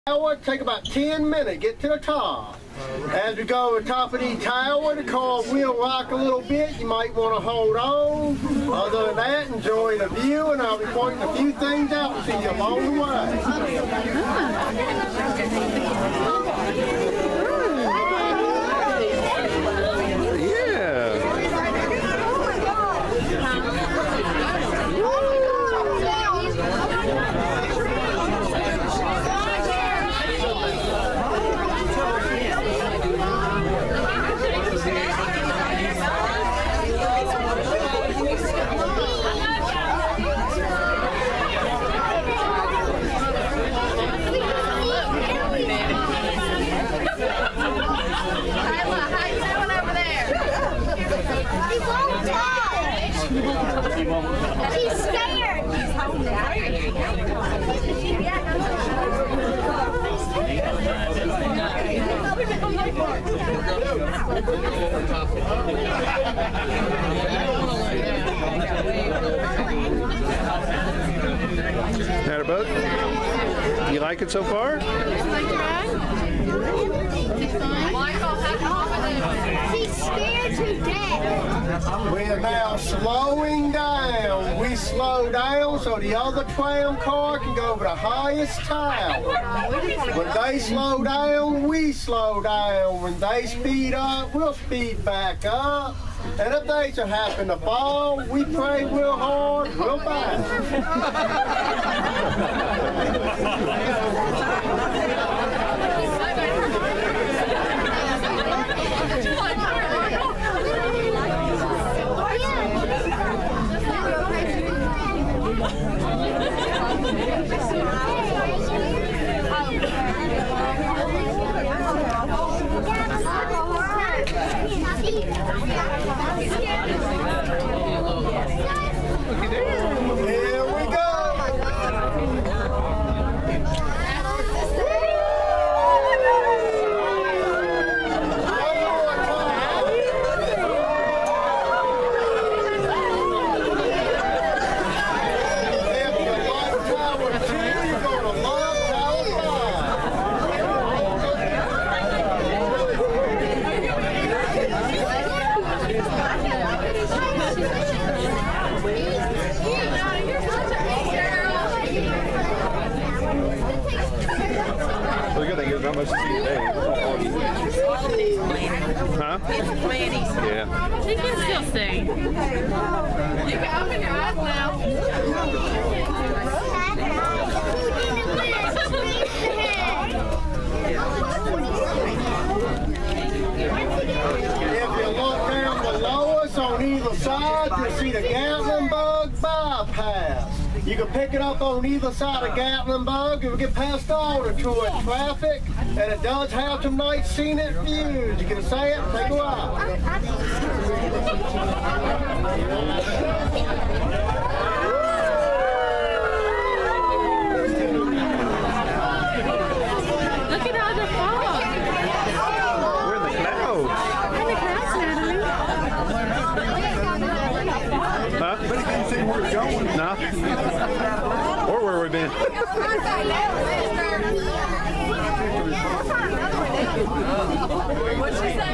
tower, take about 10 minutes, get to the top. As we go to the top of the tower, the car will rock a little bit. You might want to hold on. Other than that, enjoy the view, and I'll be pointing a few things out to you along the way. He's scared. He's home now. Had a boat? You like it so far? He's scared to death. We are now slowing down. We slow down so the other tram car can go over the highest tower. When they slow down, we slow down. When they speed up, we'll speed back up. And if they should happen to fall, we pray real hard, we'll back. Here we go. The good thing is not much to see today. Huh? Yeah. You can still see. You can open your eyes now. If you look down below us on either side, you'll see the Gatlinburg bypass. You can pick it up on either side of Gatlinburg. It will get past all the Detroit traffic, and it does have some nice scenic views. You can say it, take a ride. Look at all the fog. We're in the clouds. In the clouds, Natalie. Huh? But you can't see where it's going. No. Or where we've been. What'd she say?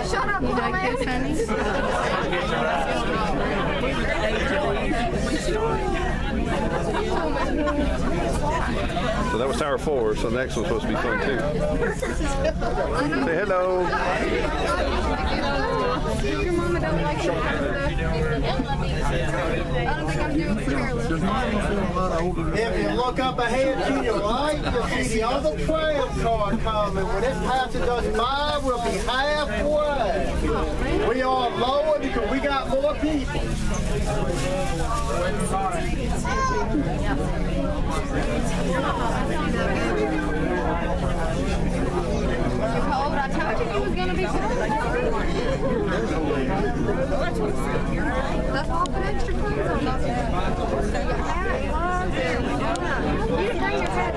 Shut up, You like this, honey? So that was Tower 4, so the next one's supposed to be fun too. Say hello. Your mama don't like your stuff. I don't think I'm doing it. If you look up ahead to your right, you'll see the other tram car coming. When it passes us by, we'll be halfway. We are lower because we got more people. Cold. I told you it was going to be cold. Let's all put extra clothes on. You can bring your hat.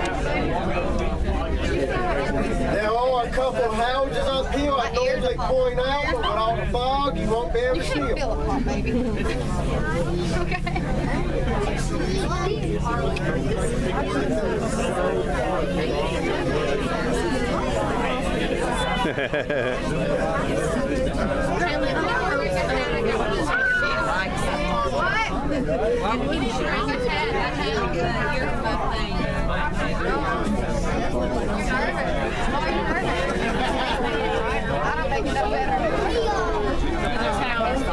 There are a couple of houses up here I normally point out, but with all the fog, you won't be able to see them. Feel it, baby. Okay. For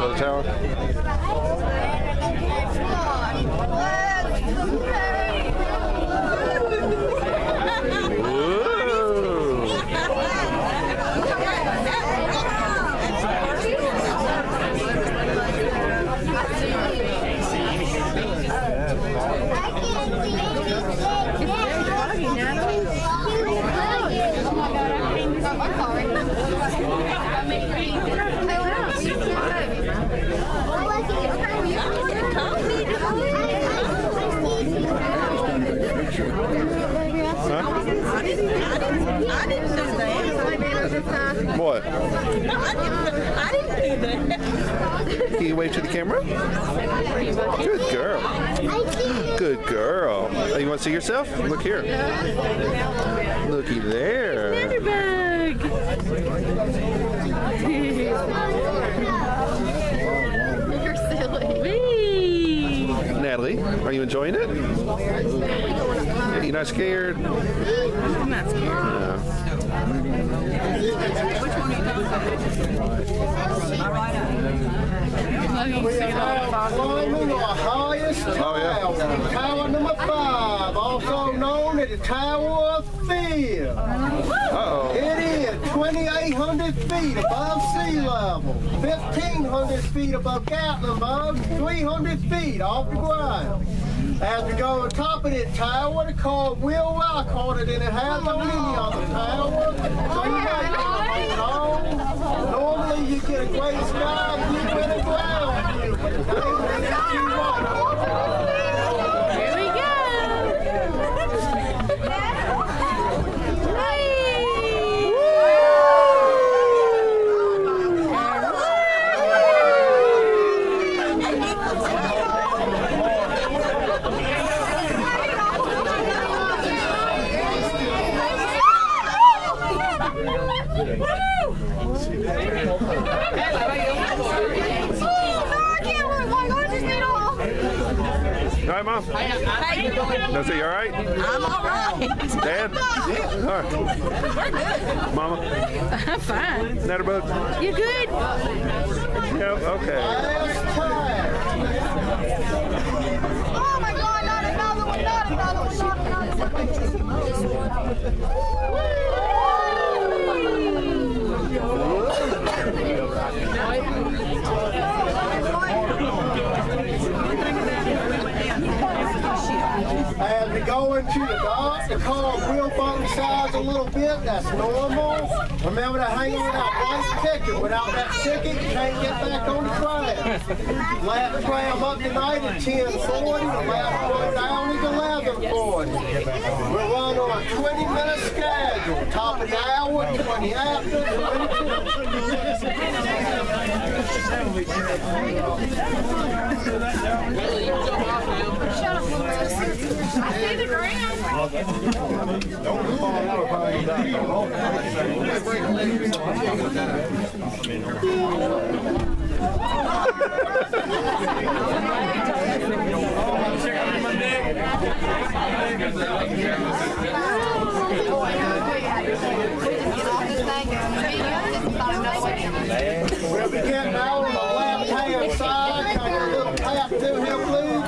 the tower? What? I didn't do that. Can you wave to the camera? Good girl. Good girl. Oh, you want to see yourself? Look here. Looky there. Gatlinburg. You're silly. Whee! Natalie, are you enjoying it? You're not scared? I'm not scared. No. We are now climbing the highest tower, Tower number 5, also known as the Tower of Fear. Uh-oh. It is 2,800 feet above sea level, 1,500 feet above Gatlinburg, 300 feet off the ground. As we go on top of this tower, the car will rock harder than it has on any other tower. So you might go on. Normally you get a great sky view and a ground view, but today we're going to see one. Here we go. All right, Mom? That's it, you all right? I'm all right. Dad? All right. Mama? I'm fine. Natterbug? You good? Yep, okay. Last time. Oh my God, not another one, not another one, not another As we go into the dark, the car will bump sides a little bit. That's normal. Remember to hang on that white ticket. Without that ticket, you can't get back on the tram. Last tram up tonight is 10:40. The last one down is 11:40. We'll run on a 20-minute schedule. Top of the hour, 20 after, 22. I see the ground. We'll be getting out on the left-hand side. Got a little path through here, please.